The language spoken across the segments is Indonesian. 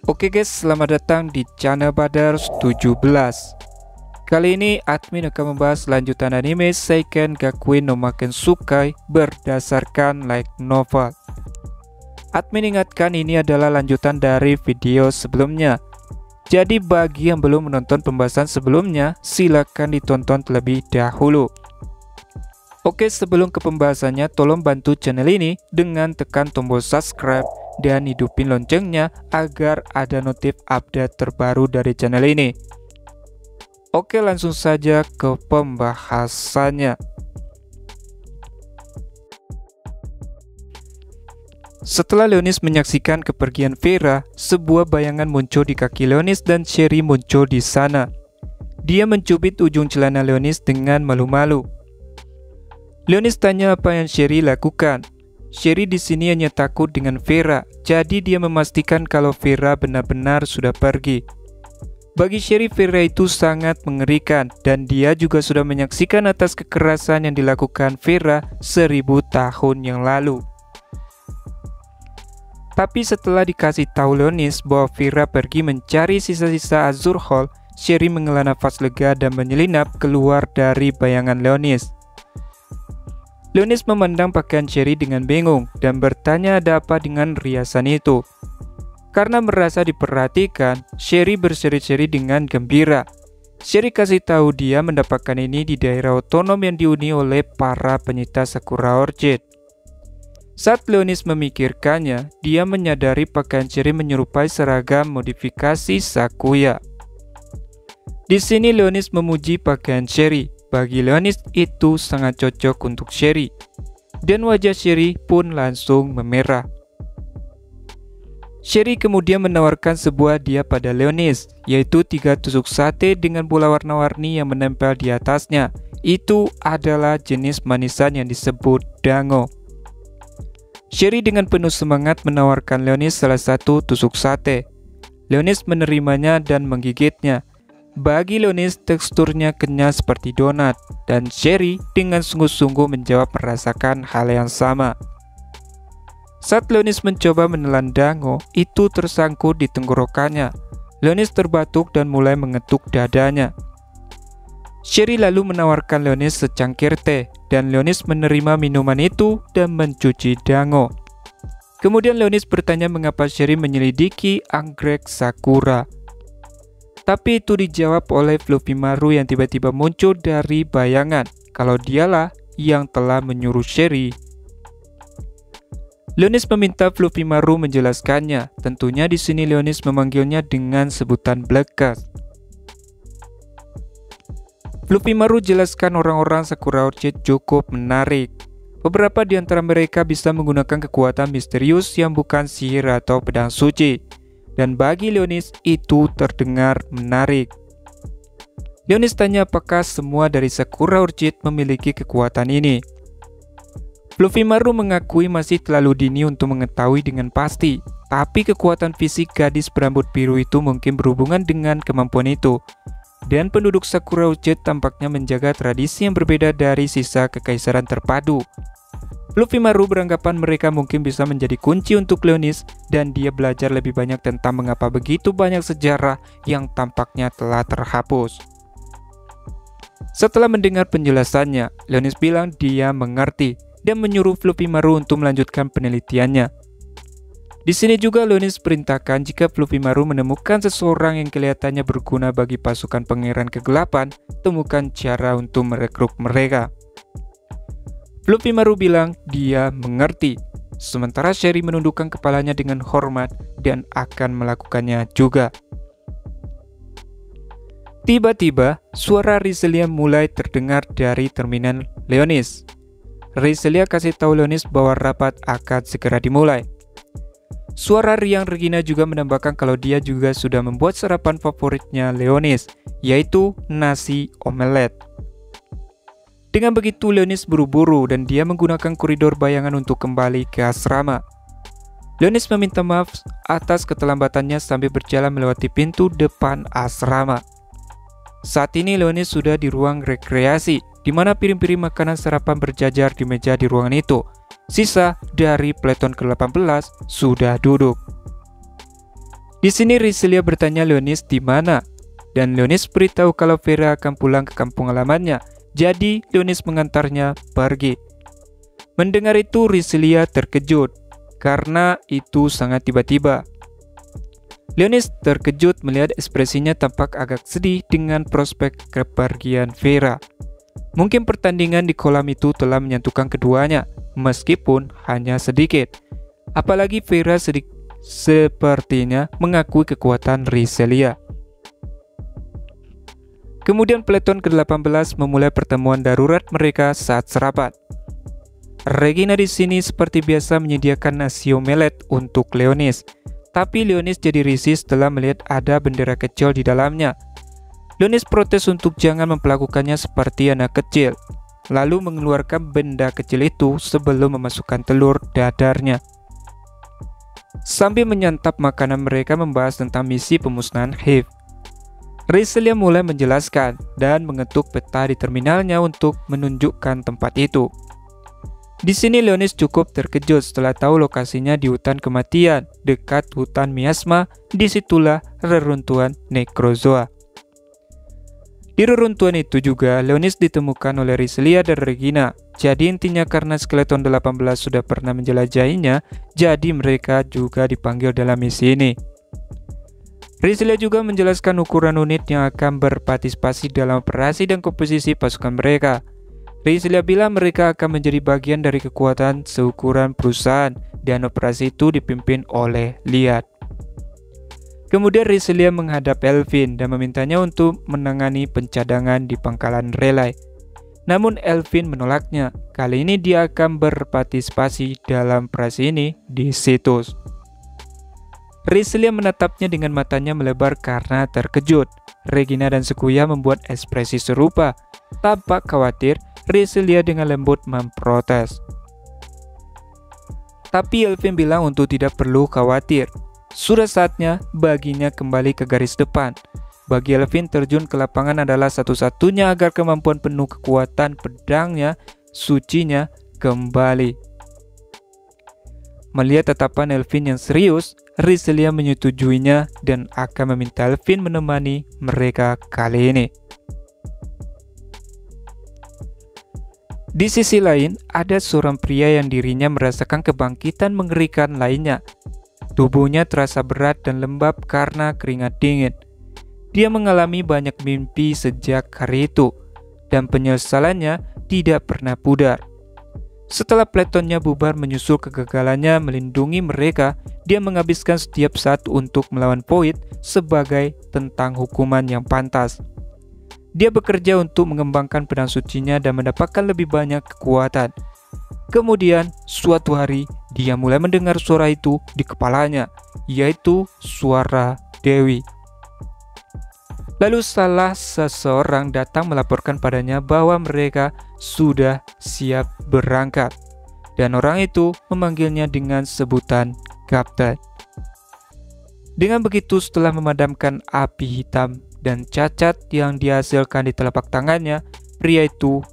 Oke guys, selamat datang di channel Badars 17. Kali ini admin akan membahas lanjutan anime Seiken Gakuen no Makensukai berdasarkan light novel. Admin ingatkan ini adalah lanjutan dari video sebelumnya. Jadi bagi yang belum menonton pembahasan sebelumnya, silakan ditonton terlebih dahulu. Oke, sebelum ke pembahasannya, tolong bantu channel ini dengan tekan tombol subscribe dan hidupin loncengnya agar ada notif update terbaru dari channel ini. Oke, langsung saja ke pembahasannya. Setelah Leonis menyaksikan kepergian Vera, sebuah bayangan muncul di kaki Leonis dan Sherry muncul di sana. Dia mencubit ujung celana Leonis dengan malu-malu. Leonis tanya apa yang Sherry lakukan. Sherry di sini hanya takut dengan Vera, jadi dia memastikan kalau Vera benar-benar sudah pergi. Bagi Sherry, Vera itu sangat mengerikan dan dia juga sudah menyaksikan atas kekerasan yang dilakukan Vera 1000 tahun yang lalu. Tapi setelah dikasih tahu Leonis bahwa Vera pergi mencari sisa-sisa Azure Hall, Sherry menghela nafas lega dan menyelinap keluar dari bayangan Leonis. Leonis memandang pakaian Sherry dengan bingung dan bertanya ada apa dengan riasan itu. Karena merasa diperhatikan, Sherry berseri-seri dengan gembira. Sherry kasih tahu dia mendapatkan ini di daerah otonom yang dihuni oleh para penyita Sakura Orchid. Saat Leonis memikirkannya, dia menyadari pakaian Sherry menyerupai seragam modifikasi Sakuya. Di sini Leonis memuji pakaian Sherry. Bagi Leonis itu sangat cocok untuk Sherry, dan wajah Sherry pun langsung memerah. Sherry kemudian menawarkan sebuah hadiah pada Leonis, yaitu 3 tusuk sate dengan bola warna-warni yang menempel di atasnya. Itu adalah jenis manisan yang disebut dango. Sherry dengan penuh semangat menawarkan Leonis salah satu tusuk sate. Leonis menerimanya dan menggigitnya. Bagi Leonis, teksturnya kenyal seperti donat, dan Sherry dengan sungguh-sungguh menjawab merasakan hal yang sama. Saat Leonis mencoba menelan dango, itu tersangkut di tenggorokannya. Leonis terbatuk dan mulai mengetuk dadanya. Sherry lalu menawarkan Leonis secangkir teh, dan Leonis menerima minuman itu dan mencuci dango. Kemudian Leonis bertanya mengapa Sherry menyelidiki anggrek Sakura. Tapi itu dijawab oleh Fluffy-maru yang tiba-tiba muncul dari bayangan kalau dialah yang telah menyuruh Sherry. Leonis meminta Fluffy-maru menjelaskannya. Tentunya di sini Leonis memanggilnya dengan sebutan Blekas. Fluffy-maru jelaskan orang-orang Sakura Orchid cukup menarik. Beberapa di antara mereka bisa menggunakan kekuatan misterius yang bukan sihir atau pedang suci. Dan bagi Leonis itu terdengar menarik. Leonis tanya apakah semua dari Sakura Orchid memiliki kekuatan ini. Fluffy-maru mengakui masih terlalu dini untuk mengetahui dengan pasti, tapi kekuatan fisik gadis berambut biru itu mungkin berhubungan dengan kemampuan itu. Dan penduduk Sakura Orchid tampaknya menjaga tradisi yang berbeda dari sisa kekaisaran terpadu. Fluffy-maru beranggapan mereka mungkin bisa menjadi kunci untuk Leonis, dan dia belajar lebih banyak tentang mengapa begitu banyak sejarah yang tampaknya telah terhapus. Setelah mendengar penjelasannya, Leonis bilang dia mengerti dan menyuruh Fluffy-maru untuk melanjutkan penelitiannya. Di sini juga Leonis perintahkan jika Fluffy-maru menemukan seseorang yang kelihatannya berguna bagi pasukan Pangeran Kegelapan, temukan cara untuk merekrut mereka. Fluffy-maru bilang dia mengerti, sementara Sherry menundukkan kepalanya dengan hormat dan akan melakukannya juga. Tiba-tiba, suara Rizelia mulai terdengar dari terminal Leonis. Rizelia kasih tahu Leonis bahwa rapat akan segera dimulai. Suara riang Regina juga menambahkan kalau dia juga sudah membuat sarapan favoritnya Leonis, yaitu nasi omelet. Dengan begitu Leonis buru-buru dan dia menggunakan koridor bayangan untuk kembali ke asrama. Leonis meminta maaf atas keterlambatannya sambil berjalan melewati pintu depan asrama. Saat ini Leonis sudah di ruang rekreasi, di mana piring-piring makanan sarapan berjajar di meja di ruangan itu. Sisa dari Peleton ke-18 sudah duduk. Di sini Rizlia bertanya Leonis di mana, dan Leonis beritahu kalau Vera akan pulang ke kampung halamannya. Jadi Leonis mengantarnya pergi. Mendengar itu Rizlia terkejut karena itu sangat tiba-tiba. Leonis terkejut melihat ekspresinya tampak agak sedih dengan prospek kepergian Vera. Mungkin pertandingan di kolam itu telah menyatukan keduanya, meskipun hanya sedikit. Apalagi Vera sepertinya mengakui kekuatan Rizlia. Kemudian peleton ke-18 memulai pertemuan darurat mereka saat sarapan. Regina di sini seperti biasa menyediakan nasi omelet untuk Leonis. Tapi Leonis jadi risih setelah melihat ada bendera kecil di dalamnya. Leonis protes untuk jangan memperlakukannya seperti anak kecil, lalu mengeluarkan benda kecil itu sebelum memasukkan telur dadarnya. Sambil menyantap makanan, mereka membahas tentang misi pemusnahan HIV. Rizlia mulai menjelaskan dan mengetuk peta di terminalnya untuk menunjukkan tempat itu. Di sini Leonis cukup terkejut setelah tahu lokasinya di hutan kematian dekat hutan miasma. Disitulah reruntuhan nekrozoa. Di reruntuhan itu juga Leonis ditemukan oleh Rizlia dan Regina. Jadi intinya karena skeleton 18 sudah pernah menjelajahinya, jadi mereka juga dipanggil dalam misi ini. Rizlia juga menjelaskan ukuran unit yang akan berpartisipasi dalam operasi dan komposisi pasukan mereka. Rizlia bilang mereka akan menjadi bagian dari kekuatan seukuran perusahaan dan operasi itu dipimpin oleh Liat. Kemudian Rizlia menghadap Elvin dan memintanya untuk menangani pencadangan di pangkalan relay. Namun Elvin menolaknya. Kali ini dia akan berpartisipasi dalam operasi ini di situs. Rizlia menatapnya dengan matanya melebar karena terkejut. Regina dan Sekuya membuat ekspresi serupa. Tampak khawatir, Rizlia dengan lembut memprotes. Tapi Elvin bilang untuk tidak perlu khawatir. Sudah saatnya baginya kembali ke garis depan. Bagi Elvin, terjun ke lapangan adalah satu-satunya agar kemampuan penuh kekuatan pedangnya, sucinya, kembali. Melihat tatapan Elvin yang serius, Rizlia menyetujuinya dan akan meminta Elvin menemani mereka kali ini. Di sisi lain, ada seorang pria yang dirinya merasakan kebangkitan mengerikan lainnya. Tubuhnya terasa berat dan lembab karena keringat dingin. Dia mengalami banyak mimpi sejak hari itu, dan penyesalannya tidak pernah pudar. Setelah peletonnya bubar menyusul kegagalannya melindungi mereka, dia menghabiskan setiap saat untuk melawan Void sebagai tentang hukuman yang pantas. Dia bekerja untuk mengembangkan pedang sucinya dan mendapatkan lebih banyak kekuatan. Kemudian, suatu hari, dia mulai mendengar suara itu di kepalanya, yaitu suara Dewi. Lalu salah seseorang datang melaporkan padanya bahwa mereka sudah siap berangkat. Dan orang itu memanggilnya dengan sebutan Kapten. Dengan begitu, setelah memadamkan api hitam dan cacat yang dihasilkan di telapak tangannya, pria itu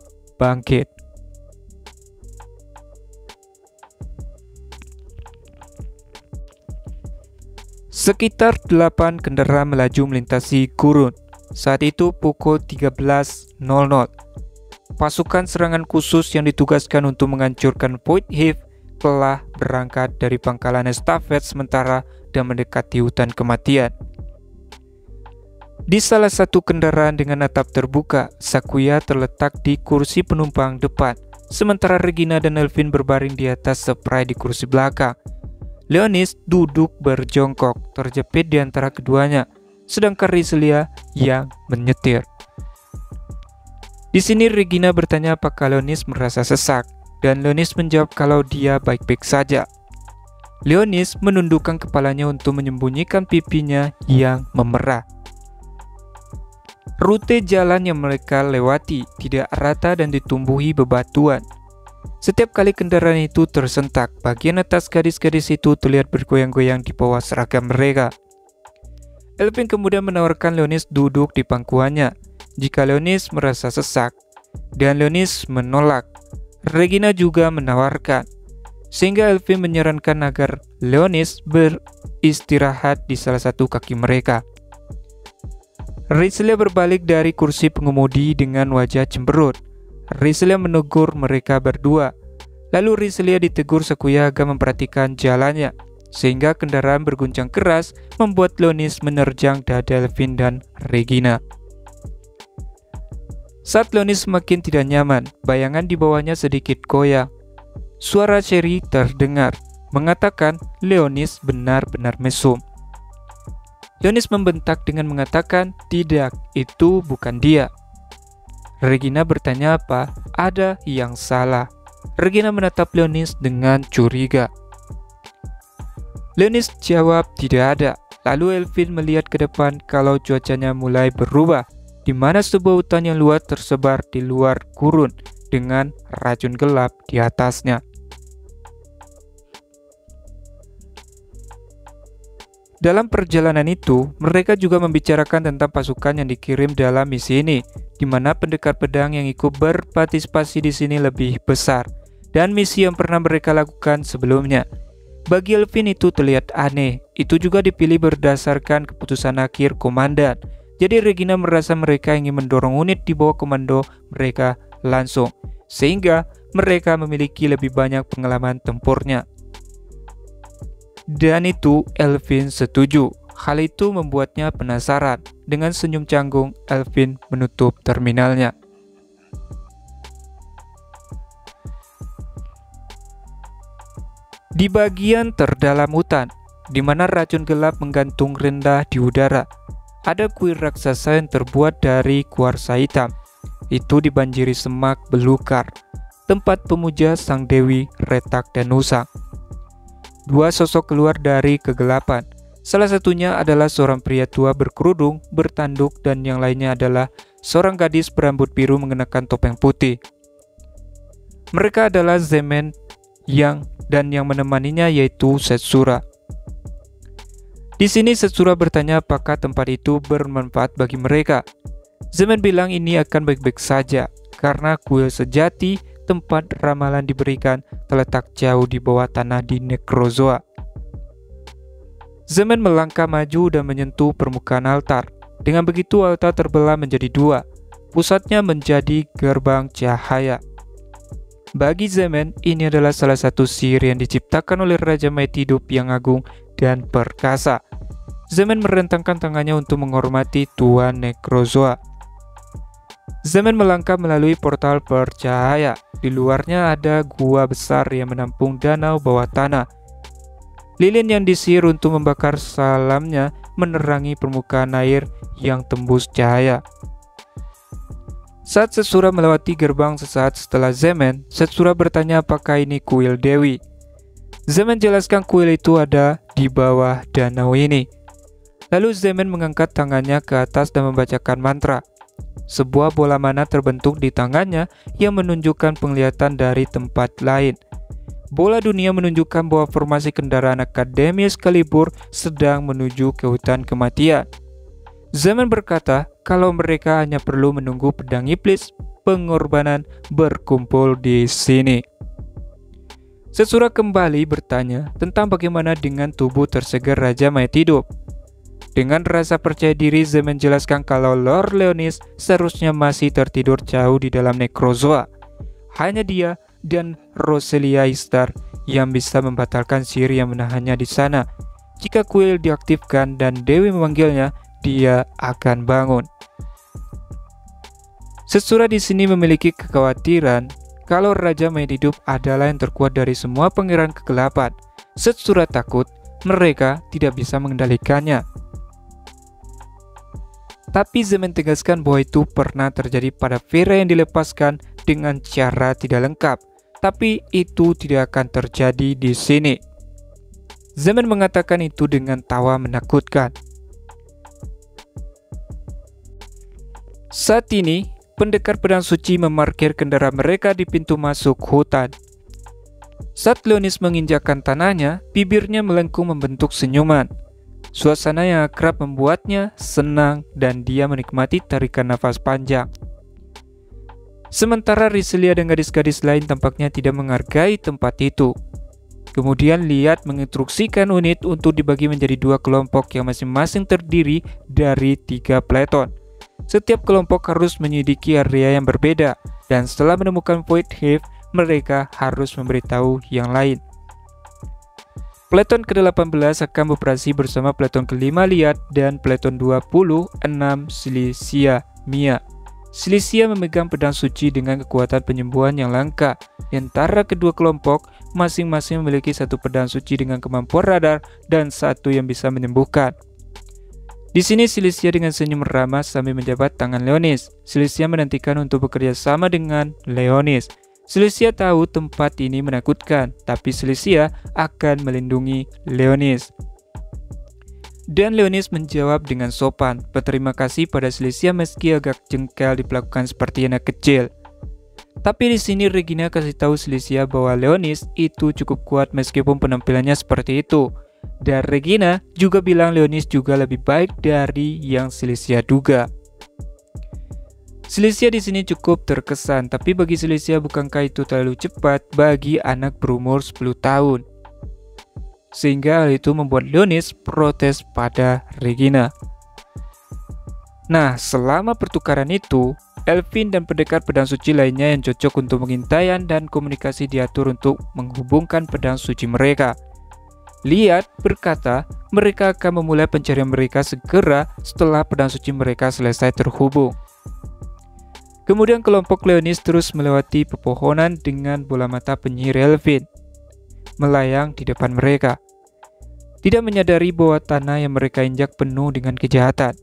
bangkit. Sekitar 8 kendaraan melaju melintasi gurun. Saat itu pukul 13.00. Pasukan serangan khusus yang ditugaskan untuk menghancurkan Void Hive telah berangkat dari pangkalan estafet sementara dan mendekati hutan kematian. Di salah satu kendaraan dengan atap terbuka, Sakuya terletak di kursi penumpang depan, sementara Regina dan Elvin berbaring di atas spray di kursi belakang. Leonis duduk berjongkok, terjepit di antara keduanya, sedangkan Rizlia yang menyetir. Di sini Regina bertanya apakah Leonis merasa sesak, dan Leonis menjawab kalau dia baik-baik saja. Leonis menundukkan kepalanya untuk menyembunyikan pipinya yang memerah. Rute jalan yang mereka lewati tidak rata dan ditumbuhi bebatuan. Setiap kali kendaraan itu tersentak, bagian atas gadis-gadis itu terlihat bergoyang-goyang di bawah seragam mereka. Elvin kemudian menawarkan Leonis duduk di pangkuannya jika Leonis merasa sesak, dan Leonis menolak. Regina juga menawarkan, sehingga Elvin menyarankan agar Leonis istirahat di salah satu kaki mereka. Rizlia berbalik dari kursi pengemudi dengan wajah cemberut. Rizlia menegur mereka berdua. Lalu Rizlia ditegur Sakuyaga memperhatikan jalannya, sehingga kendaraan berguncang keras membuat Leonis menerjang dada Elvin dan Regina. Saat Leonis semakin tidak nyaman, bayangan di bawahnya sedikit goyang. Suara Sherry terdengar, mengatakan Leonis benar-benar mesum. Leonis membentak dengan mengatakan, "Tidak, itu bukan dia." Regina bertanya apa, ada yang salah. Regina menatap Leonis dengan curiga. Leonis jawab tidak ada. Lalu Elvin melihat ke depan kalau cuacanya mulai berubah, di mana sebuah hutan yang luas tersebar di luar gurun dengan racun gelap di atasnya. Dalam perjalanan itu, mereka juga membicarakan tentang pasukan yang dikirim dalam misi ini, di mana pendekar pedang yang ikut berpartisipasi di sini lebih besar, dan misi yang pernah mereka lakukan sebelumnya. Bagi Elvin itu terlihat aneh, itu juga dipilih berdasarkan keputusan akhir komandan. Jadi Regina merasa mereka ingin mendorong unit di bawah komando mereka langsung, sehingga mereka memiliki lebih banyak pengalaman tempurnya. Dan itu Elvin setuju. Hal itu membuatnya penasaran. Dengan senyum canggung, Elvin menutup terminalnya. Di bagian terdalam hutan, di mana racun gelap menggantung rendah di udara, ada kuil raksasa yang terbuat dari kuarsa hitam. Itu dibanjiri semak belukar, tempat pemuja sang dewi Retak dan Usang. Dua sosok keluar dari kegelapan. Salah satunya adalah seorang pria tua berkerudung, bertanduk, dan yang lainnya adalah seorang gadis berambut biru mengenakan topeng putih. Mereka adalah Zemen dan yang menemaninya yaitu Setsura. Di sini Setsura bertanya apakah tempat itu bermanfaat bagi mereka. Zemen bilang ini akan baik-baik saja, karena kuil sejati tempat ramalan diberikan terletak jauh di bawah tanah di Necrozoa. Zemen melangkah maju dan menyentuh permukaan altar. Dengan begitu altar terbelah menjadi dua. Pusatnya menjadi gerbang cahaya. Bagi Zemen, ini adalah salah satu sihir yang diciptakan oleh Raja Mayat Hidup yang agung dan perkasa. Zemen merentangkan tangannya untuk menghormati Tuan Necrozoa. Zemen melangkah melalui portal bercahaya. Di luarnya ada gua besar yang menampung danau bawah tanah. Lilin yang disihir untuk membakar salamnya menerangi permukaan air yang tembus cahaya. Saat Setsura melewati gerbang sesaat setelah Zemen, Setsura bertanya apakah ini kuil Dewi. Zemen jelaskan kuil itu ada di bawah danau ini. Lalu Zemen mengangkat tangannya ke atas dan membacakan mantra. Sebuah bola mana terbentuk di tangannya yang menunjukkan penglihatan dari tempat lain. Bola dunia menunjukkan bahwa formasi kendaraan Akademi Excalibur sedang menuju ke hutan kematian. Zemen berkata kalau mereka hanya perlu menunggu pedang iblis pengorbanan berkumpul di sini. Setsura kembali bertanya tentang bagaimana dengan tubuh tersegar Raja Mayat Hidup. Dengan rasa percaya diri, Zemen menjelaskan kalau Lord Leonis seharusnya masih tertidur jauh di dalam Necrozoa. Hanya dia dan Roselia Istar yang bisa membatalkan sihir yang menahannya di sana. Jika kuil diaktifkan dan Dewi memanggilnya, dia akan bangun. Setsura di sini memiliki kekhawatiran kalau Raja Mayat Hidup adalah yang terkuat dari semua pangeran kegelapan. Setsura takut mereka tidak bisa mengendalikannya. Tapi Zemen tegaskan bahwa itu pernah terjadi pada Vera yang dilepaskan dengan cara tidak lengkap. Tapi itu tidak akan terjadi di sini. Zemen mengatakan itu dengan tawa menakutkan. Saat ini, pendekar pedang suci memarkir kendaraan mereka di pintu masuk hutan. Saat Leonis menginjakkan tanahnya, bibirnya melengkung membentuk senyuman. Suasana yang akrab membuatnya senang dan dia menikmati tarikan nafas panjang. Sementara Rizlia dan gadis-gadis lain tampaknya tidak menghargai tempat itu. Kemudian Liat menginstruksikan unit untuk dibagi menjadi 2 kelompok yang masing-masing terdiri dari 3 peleton. Setiap kelompok harus menyelidiki area yang berbeda, dan setelah menemukan Void Hive, mereka harus memberitahu yang lain. Peleton ke-18 akan beroperasi bersama peleton ke-5 Liat dan peleton 26 Silesia Mia. Silesia memegang pedang suci dengan kekuatan penyembuhan yang langka. Di antara kedua kelompok, masing-masing memiliki satu pedang suci dengan kemampuan radar dan satu yang bisa menyembuhkan. Di sini Silesia dengan senyum ramah sambil menjabat tangan Leonis. Silesia menantikan untuk bekerja sama dengan Leonis. Silesia tahu tempat ini menakutkan, tapi Silesia akan melindungi Leonis. Dan Leonis menjawab dengan sopan, berterima kasih pada Silesia meski agak jengkel diperlakukan seperti anak kecil. Tapi di sini Regina kasih tahu Silesia bahwa Leonis itu cukup kuat meskipun penampilannya seperti itu. Dan Regina juga bilang Leonis juga lebih baik dari yang Silesia duga. Silesia di sini cukup terkesan, tapi bagi Silesia bukankah itu terlalu cepat bagi anak berumur 10 tahun? Sehingga hal itu membuat Leonis protes pada Regina. Nah, selama pertukaran itu, Elvin dan pendekar pedang suci lainnya yang cocok untuk pengintaian dan komunikasi diatur untuk menghubungkan pedang suci mereka. Liat berkata mereka akan memulai pencarian mereka segera setelah pedang suci mereka selesai terhubung. Kemudian kelompok Leonis terus melewati pepohonan dengan bola mata penyihir Elvin melayang di depan mereka, tidak menyadari bahwa tanah yang mereka injak penuh dengan kejahatan.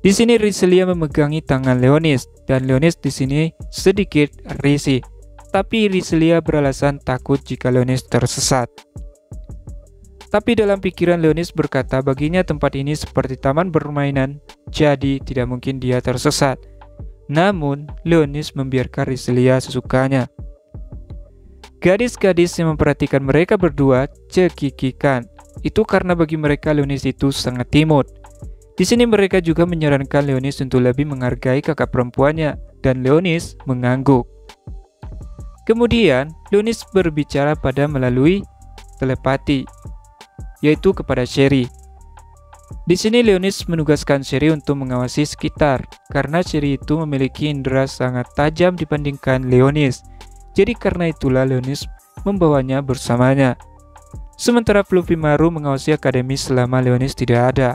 Di sini Riselia memegangi tangan Leonis, dan Leonis di sini sedikit risih, tapi Riselia beralasan takut jika Leonis tersesat. Tapi dalam pikiran Leonis berkata baginya tempat ini seperti taman permainan, jadi tidak mungkin dia tersesat. Namun, Leonis membiarkan Riselia sesukanya. Gadis-gadis yang memperhatikan mereka berdua cekikikan. Itu karena bagi mereka Leonis itu sangat imut. Di sini mereka juga menyarankan Leonis untuk lebih menghargai kakak perempuannya, dan Leonis mengangguk. Kemudian, Leonis berbicara pada melalui telepati, yaitu kepada Sherry. Di sini Leonis menugaskan Sherry untuk mengawasi sekitar, karena Sherry itu memiliki indera sangat tajam dibandingkan Leonis. Jadi karena itulah Leonis membawanya bersamanya. Sementara Fluffy Maru mengawasi akademi selama Leonis tidak ada.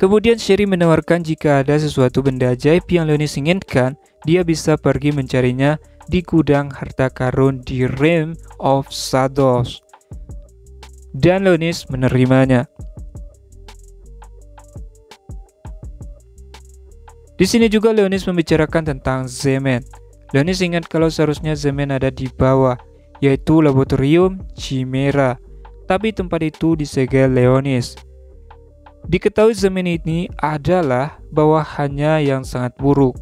Kemudian Sherry menawarkan jika ada sesuatu benda ajaib yang Leonis inginkan, dia bisa pergi mencarinya di gudang harta karun di Realm of Shadows. Dan Leonis menerimanya. Di sini juga Leonis membicarakan tentang Zemen. Leonis ingat kalau seharusnya Zemen ada di bawah, yaitu laboratorium Chimera. Tapi tempat itu disegel Leonis. Diketahui Zemen ini adalah bawahannya yang sangat buruk,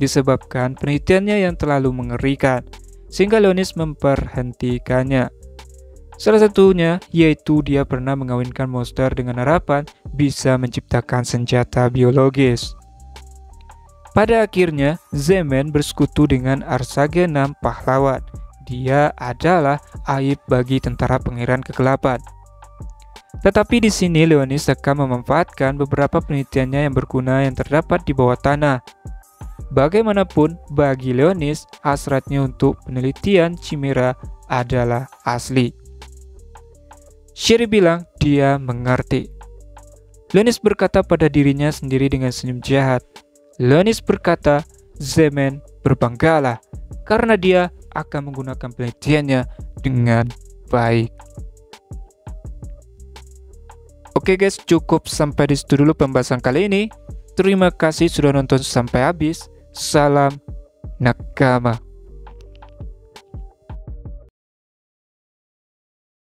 disebabkan penelitiannya yang terlalu mengerikan, sehingga Leonis memperhentikannya. Salah satunya yaitu dia pernah mengawinkan monster dengan harapan bisa menciptakan senjata biologis. Pada akhirnya, Zemen bersekutu dengan Arsage 6 pahlawan. Dia adalah aib bagi tentara Pangeran Kegelapan. Tetapi di sini Leonis akan memanfaatkan beberapa penelitiannya yang berguna yang terdapat di bawah tanah. Bagaimanapun, bagi Leonis, hasratnya untuk penelitian Chimera adalah asli. Sherry bilang dia mengerti. Leonis berkata pada dirinya sendiri dengan senyum jahat. Leonis berkata, Zemen berbanggalah karena dia akan menggunakan penelitiannya dengan baik. Oke guys, cukup sampai di situ dulu pembahasan kali ini. Terima kasih sudah nonton sampai habis. Salam nakama.